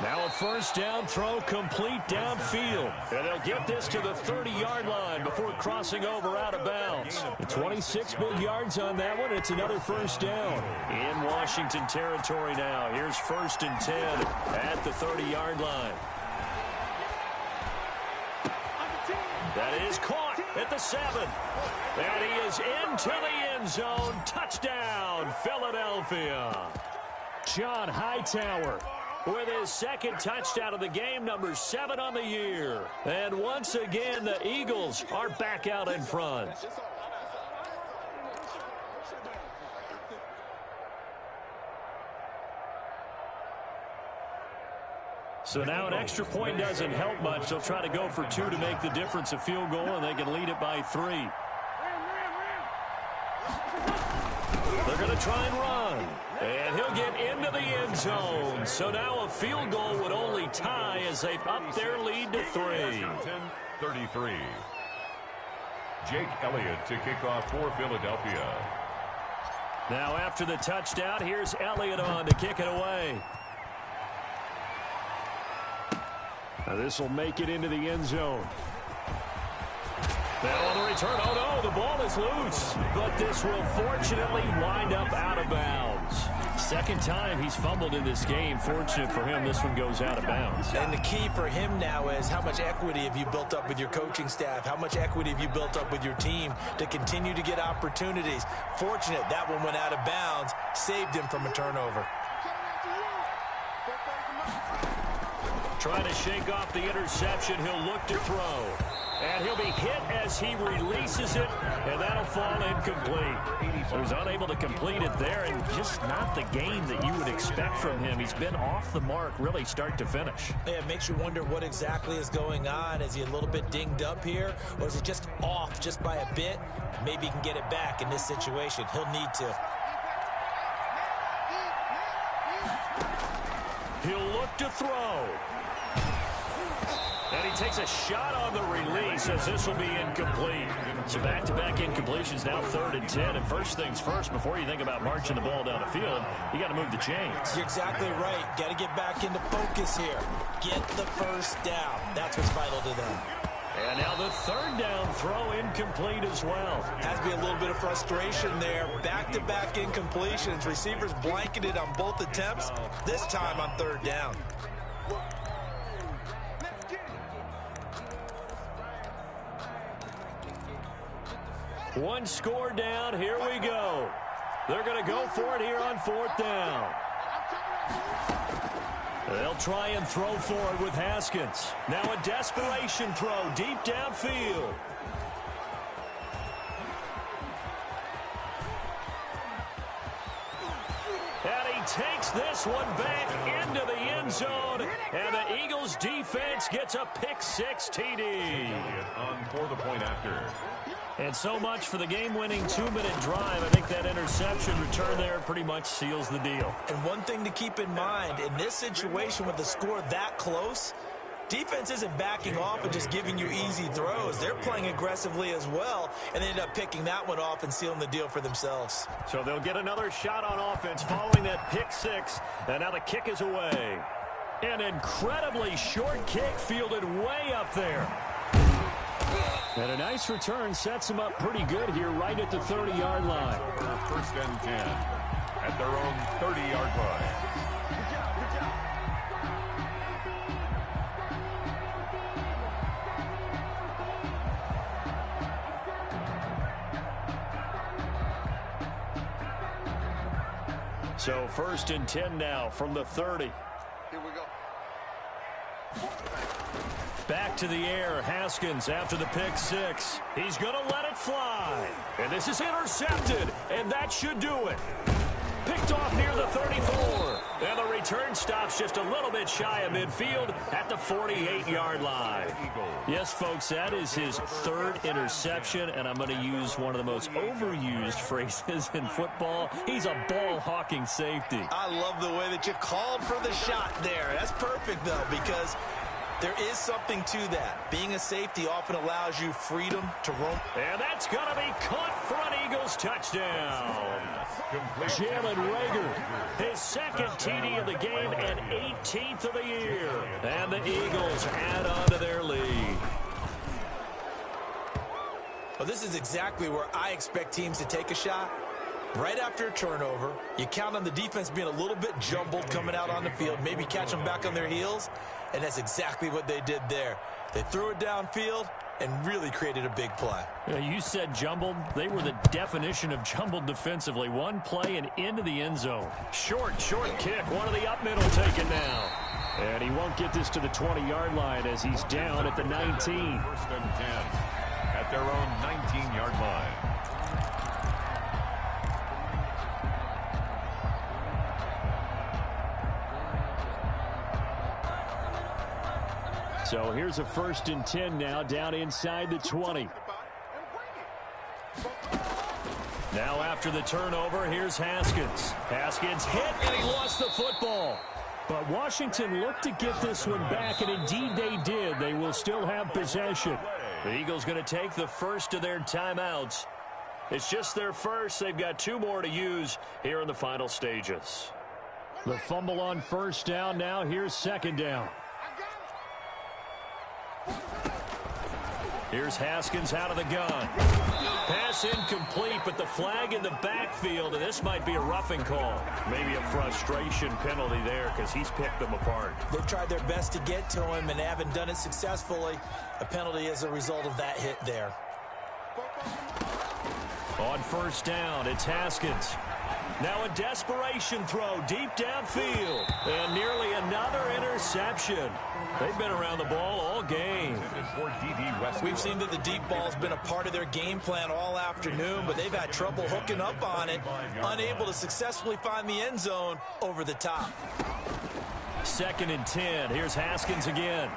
Now a first down throw complete downfield. And they'll get this to the 30-yard line before crossing over out of bounds. 26 big yards on that one. It's another first down. In Washington territory now. Here's 1st and 10 at the 30-yard line. That is caught at the 7. And he is into the end zone. Touchdown, Philadelphia. John Hightower with his second touchdown of the game, number 7 on the year. And once again, the Eagles are back out in front. So now an extra point doesn't help much. They'll try to go for 2 to make the difference a field goal, and they can lead it by 3. They're going to try and run. And he'll get into the end zone. So now a field goal would only tie as they've upped their lead to 3. 33. Jake Elliott to kick off for Philadelphia. Now after the touchdown, here's Elliott on to kick it away. Now this will make it into the end zone. Now on the return, oh no, the ball is loose. But this will fortunately wind up out of bounds. Second time he's fumbled in this game. Fortunate for him, this one goes out of bounds. And the key for him now is how much equity have you built up with your coaching staff? How much equity have you built up with your team to continue to get opportunities? Fortunate that one went out of bounds, saved him from a turnover. Trying to shake off the interception, he'll look to throw. And he'll be hit as he releases it, and that'll fall incomplete. So he's unable to complete it there, and just not the game that you would expect from him. He's been off the mark, really start to finish. Yeah, it makes you wonder what exactly is going on. Is he a little bit dinged up here, or is it just off just by a bit? Maybe he can get it back in this situation. He'll need to. He'll look to throw. And he takes a shot on the release as this will be incomplete. So back-to-back incompletions, now 3rd and 10. And first things first, before you think about marching the ball down the field, you got to move the chains. You're exactly right. Got to get back into focus here. Get the first down. That's what's vital to them. And now the 3rd down throw incomplete as well. Has to be a little bit of frustration there. Back-to-back incompletions. Receivers blanketed on both attempts, this time on 3rd down. One score down. Here we go. They're going to go for it here on 4th down. They'll try and throw for it with Haskins. Now a desperation throw deep downfield. And he takes this one back into the end zone. And the Eagles defense gets a pick-6 TD. On for the point after. And so much for the game-winning 2-minute drive. I think that interception return there pretty much seals the deal. And one thing to keep in mind, in this situation with the score that close, defense isn't backing off and just giving you easy throws. They're playing aggressively as well, and they end up picking that one off and sealing the deal for themselves. So they'll get another shot on offense following that pick-6, and now the kick is away. An incredibly short kick fielded way up there. And a nice return sets him up pretty good here right at the 30-yard line. 1st and 10 at their own 30-yard line. So 1st and 10 now from the 30. Here we go. Back to the air, Haskins after the pick six. He's going to let it fly. And this is intercepted, and that should do it. Picked off near the 34. And the return stops just a little bit shy of midfield at the 48-yard line. Yes, folks, that is his 3rd interception, and I'm going to use one of the most overused phrases in football. He's a ball-hawking safety. I love the way that you called for the shot there. That's perfect, though, because there is something to that. Being a safety often allows you freedom to roam. And that's going to be caught for an Eagles touchdown. Jalen Reagor, his 2nd TD of the game and 18th of the year. And the Eagles add on to their lead. Well, this is exactly where I expect teams to take a shot. Right after a turnover, you count on the defense being a little bit jumbled coming out on the field, maybe catch them back on their heels, and that's exactly what they did there. They threw it downfield and really created a big play. You said jumbled. They were the definition of jumbled defensively. One play and into the end zone. Short kick. One of the up middle taken now. And he won't get this to the 20-yard line as he's down at the 19. 1st and 10 at their own 19-yard line. So here's a 1st and 10 now down inside the 20. Now after the turnover, here's Haskins. Haskins hit, and he lost the football. But Washington looked to get this one back, and indeed they did. They will still have possession. The Eagles going to take the first of their timeouts. It's just their first. They've got 2 more to use here in the final stages. The fumble on 1st down now. Here's 2nd down. Here's Haskins out of the gun. Pass incomplete, but the flag in the backfield, and this might be a roughing call. Maybe a frustration penalty there because he's picked them apart. They've tried their best to get to him and haven't done it successfully. A penalty as a result of that hit there. On 1st down, it's Haskins. Now a desperation throw deep downfield. And nearly another interception. They've been around the ball all game. We've seen that the deep ball's been a part of their game plan all afternoon, but they've had trouble hooking up on it, unable to successfully find the end zone over the top. 2nd and 10. Here's Haskins again.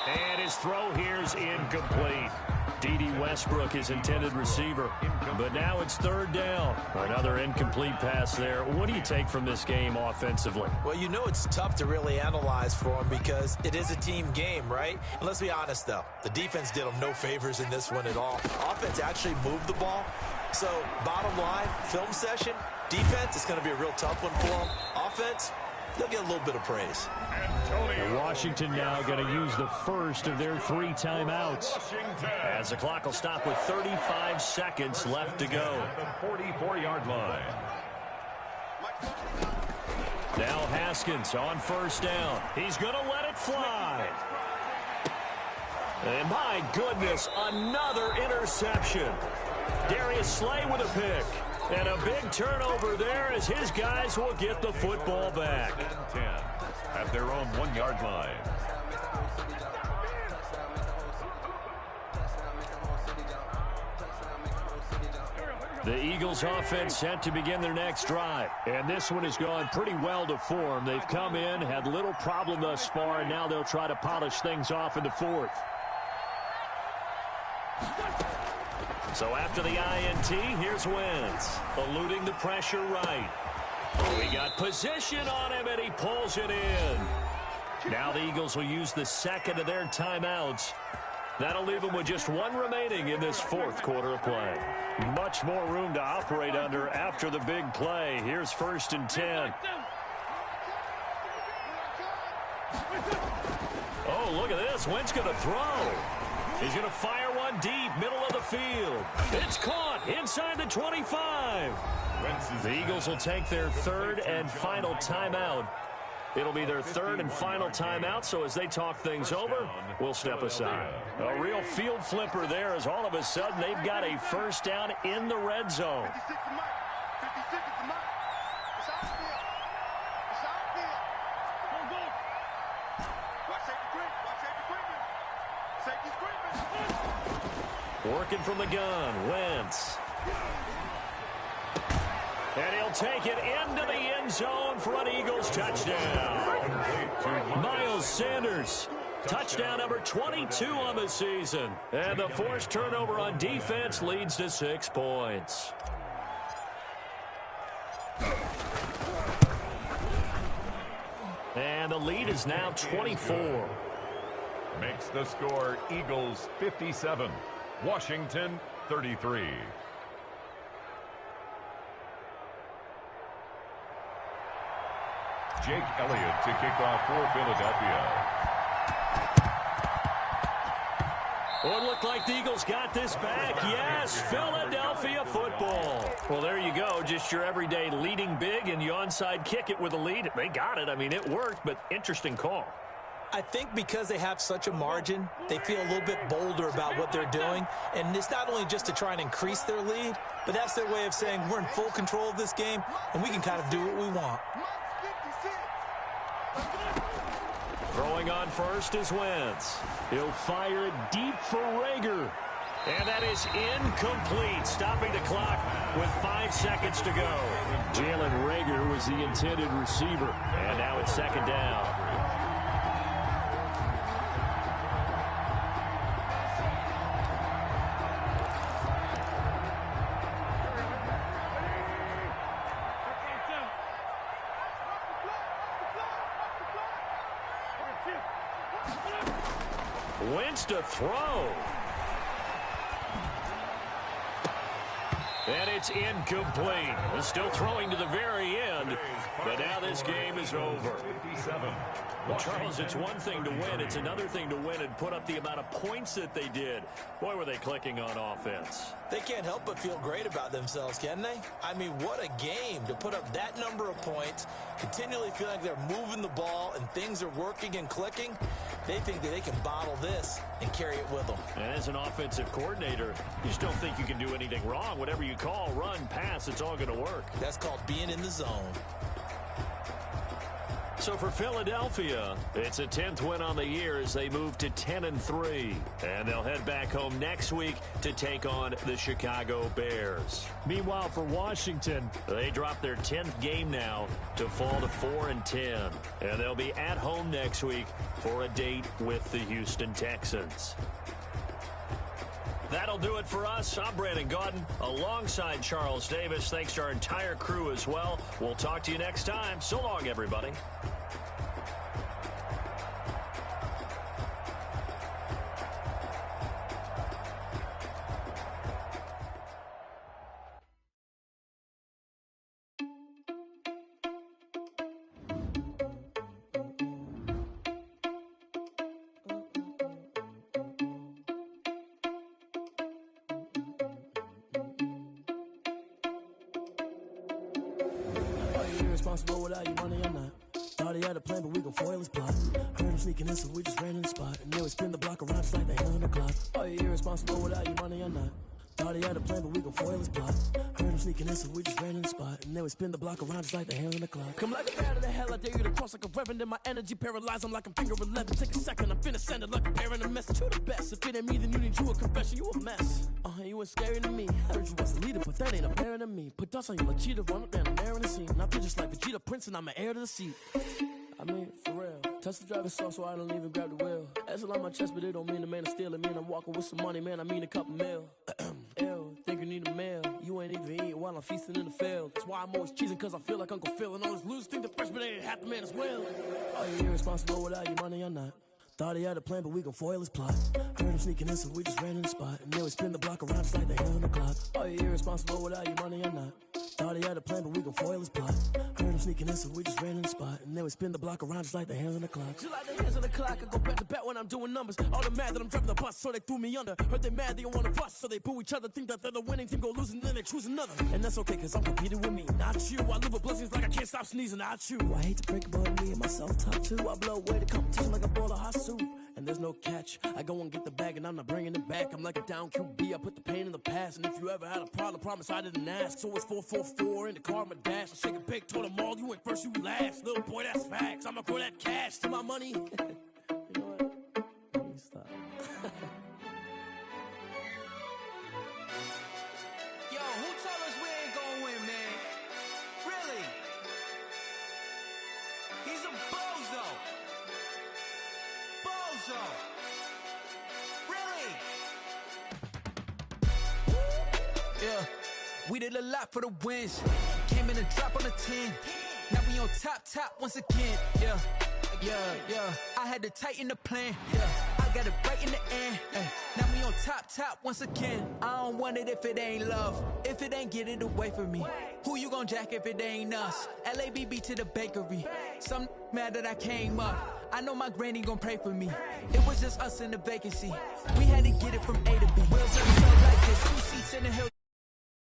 And his throw here's incomplete. D.D. Westbrook, his intended receiver. But now it's 3rd down. Another incomplete pass there. What do you take from this game offensively? Well, you know it's tough to really analyze for them because it is a team game, right? And let's be honest, though. The defense did them no favors in this one at all. Offense actually moved the ball. So, bottom line, film session, defense is going to be a real tough one for them. Offense, they'll get a little bit of praise. Washington now going to use the first of their 3 timeouts. As the clock will stop with 35 seconds left to go. The 44-yard line. Now Haskins on 1st down. He's going to let it fly. And my goodness, another interception. Darius Slay with a pick. And a big turnover there as his guys will get the football back. 10 at their own 1-yard line. The Eagles offense set to begin their next drive. And this one has gone pretty well to form. They've come in, had little problem thus far, and now they'll try to polish things off in the 4th. So after the INT, here's Wentz, eluding the pressure right. We got position on him, and he pulls it in. Now the Eagles will use the 2nd of their timeouts. That'll leave them with just 1 remaining in this 4th quarter of play. Much more room to operate under after the big play. Here's 1st and 10. Oh, look at this. Wentz going to throw. He's going to fire one deep, middle of the field. It's caught inside the 25. The Eagles will take their 3rd and final timeout. It'll be their 3rd and final timeout, so as they talk things over, we'll step aside. A real field flipper there as all of a sudden they've got a 1st down in the red zone. Working from the gun, Wentz. And he'll take it into the end zone for an Eagles touchdown. Miles Sanders, touchdown number 22 on the season. And the forced turnover on defense leads to 6 points. And the lead is now 24. Makes the score Eagles 57, Washington 33. Jake Elliott to kick off for Philadelphia. Oh, it looked like the Eagles got this back. Yes, Philadelphia football. Well, there you go. Just your everyday leading big, and you onside kick it with a lead. They got it. I mean, it worked, but interesting call. I think because they have such a margin, they feel a little bit bolder about what they're doing. And it's not only just to try and increase their lead, but that's their way of saying we're in full control of this game, and we can kind of do what we want. Throwing on first is Wentz. He'll fire it deep for Rager. And that is incomplete, stopping the clock with 5 seconds to go. Jalen Rager was the intended receiver. And now it's second down. Wentz to throw. And it's incomplete. He's still throwing to the very end, but now this game is over. Well, Charles, it's one thing to win. It's another thing to win and put up the amount of points that they did. Boy, were they clicking on offense. They can't help but feel great about themselves, can they? I mean, what a game to put up that number of points, continually feel like they're moving the ball and things are working and clicking. They think that they can bottle this and carry it with them. And as an offensive coordinator, you just don't think you can do anything wrong. Whatever you call, run, pass, it's all going to work. That's called being in the zone. So for Philadelphia, it's a 10th win on the year as they move to 10-3. And they'll head back home next week to take on the Chicago Bears. Meanwhile, for Washington, they drop their 10th game now to fall to 4-10. And they'll be at home next week for a date with the Houston Texans. That'll do it for us. I'm Brandon Gaudin alongside Charles Davis. Thanks to our entire crew as well. We'll talk to you next time. So long, everybody. Responsible without your money or not. Thought he had a plan, but we gon' foil his plot. Heard him sneaking in, so we just ran in the spot. And then we spin the block around just like the hell in the clock. Are you irresponsible without your money or not? Thought he had a plan, but we gon' foil his plot. Heard him sneaking in, so we just ran in the spot. And then we spin the block around just like the hell in the clock. Come like a bat of the hell, I dare you to cross like a reverend. And my energy paralyzed, I'm like I'm finger 11. Take a second, I'm finna send it like a parent a message. You the best, if it ain't me, then you need you a confession. You a mess, you ain't scary to me. Heard you was a leader, but that ain't apparent to me. Put dust on you like cheetah, run up down the air in the scene. I feel just like Vegeta Prince, and I'm an heir to the seat. I mean, for real. Touch the driver's soft so I don't even grab the wheel. That's on my chest, but it don't mean the man to steal it. Man, I'm walking with some money, man, I mean a couple mil. Ew, think you need a meal. You ain't even eating while I'm feasting in the field. That's why I'm always cheesing, cause I feel like Uncle Phil. And all those losers think the freshman ain't half the man as well. Are you irresponsible without your money or not? Thought he had a plan, but we gon' foil his plot. Heard him sneaking in, so we just ran in the spot. And then we spin the block around just like the hell in the clock. Are you irresponsible without your money or not? Thought he had a plan, but we gon' foil his plot. Heard him sneaking in, so we just ran in the spot. And then we spin the block around just like the hands on the clock. Just like the hands on the clock, I go back to back when I'm doing numbers. All the mad that I'm driving the bus, so they threw me under. Heard they mad, they don't wanna fuss, so they boo each other. Think that they're the winning team, go losing, then they choose another. And that's okay, cause I'm competing with me, not you. I live with blessings like I can't stop sneezing, not you. I hate to break it, but me and myself top two. I blow away the competition like a bowl of hot soup. And there's no catch. I go and get the bag and I'm not bringing it back. I'm like a down QB, I put the pain in the past. And if you ever had a problem, promise I didn't ask. So it's 4-4-4 in the car, my dash. I shake a big, told them all, you went first, you last. Little boy, that's facts. I'ma throw that cash to my money. He's a bozo. Bozo. Really? Yeah, we did a lot for the wins. Came in a drop on the 10. Now we on top once again. Yeah. I had to tighten the plan. Yeah, I got it right in the end. Now we on top once again. I don't want it if it ain't love. If it ain't, get it away from me. Who you gon' jack if it ain't us? LABB to the bakery. Some mad that I came up. I know my granny gon' pray for me. It was just us in the vacancy. We had to get it from A to B. Wheels up so like this. 2 seats in the hill.